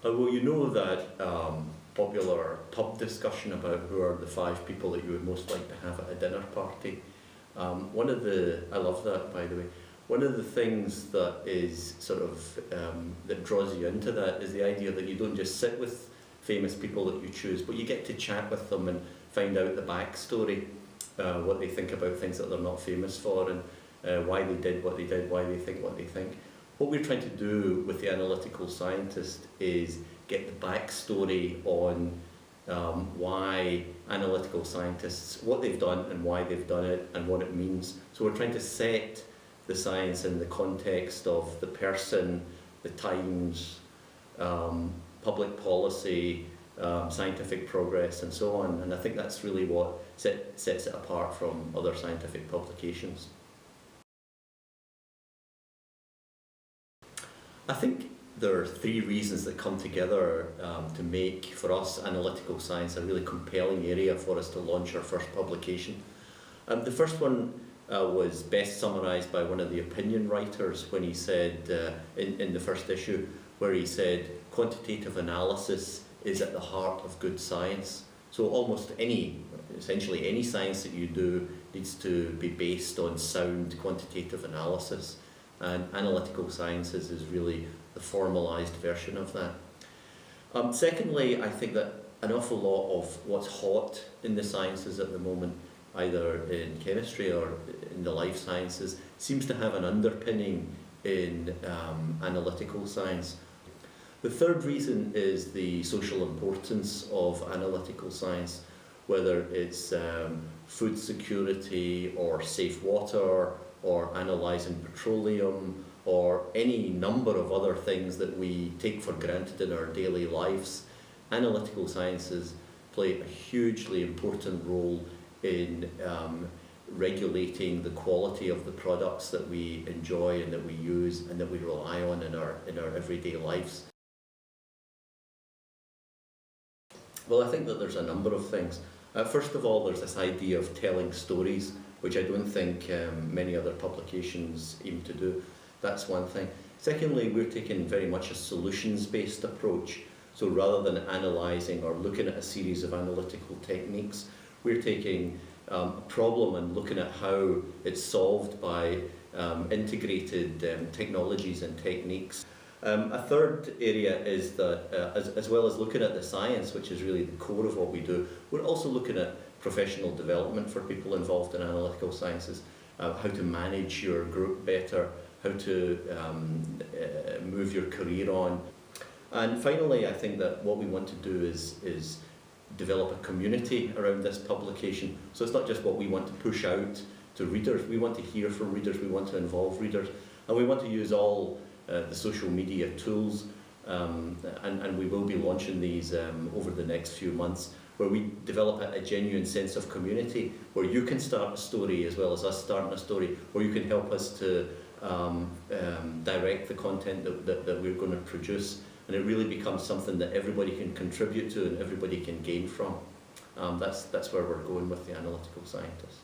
Well, you know that popular pub discussion about who are the 5 people that you would most like to have at a dinner party. I love that, by the way. One of the things that is sort of, that draws you into that is the idea that you don't just sit with famous people that you choose, but you get to chat with them and find out the backstory, what they think about things that they're not famous for, and why they did what they did, why they think what they think. What we're trying to do with the Analytical Scientist is get the backstory on why analytical scientists, what they've done and why they've done it and what it means. So we're trying to set the science in the context of the person, the times, public policy, scientific progress and so on. And I think that's really what sets it apart from other scientific publications. I think there are 3 reasons that come together to make, for us, analytical science a really compelling area for us to launch our first publication. The first one was best summarised by one of the opinion writers when he said, in the first issue, where he said, quantitative analysis is at the heart of good science. So almost essentially any science that you do needs to be based on sound quantitative analysis. And analytical sciences is really the formalised version of that. Secondly, I think that an awful lot of what's hot in the sciences at the moment, either in chemistry or in the life sciences, seems to have an underpinning in analytical science. The third reason is the social importance of analytical science, whether it's food security or safe water, or analysing petroleum, or any number of other things that we take for granted in our daily lives. Analytical sciences play a hugely important role in regulating the quality of the products that we enjoy and that we use and that we rely on in our everyday lives. Well, I think that there's a number of things. First of all, there's this idea of telling stories, which I don't think many other publications aim to do. That's one thing. Secondly, we're taking very much a solutions-based approach. So rather than analysing or looking at a series of analytical techniques, we're taking a problem and looking at how it's solved by integrated technologies and techniques. A third area is that, as well as looking at the science, which is really the core of what we do, we're also looking at professional development for people involved in analytical sciences, how to manage your group better, how to move your career on. And finally, I think that what we want to do is develop a community around this publication. So it's not just what we want to push out to readers, we want to hear from readers, we want to involve readers, and we want to use all the social media tools, and we will be launching these over the next few months, where we develop a genuine sense of community, where you can start a story as well as us starting a story, where you can help us to direct the content that we're going to produce, and it really becomes something that everybody can contribute to and everybody can gain from. That's where we're going with the Analytical Scientist.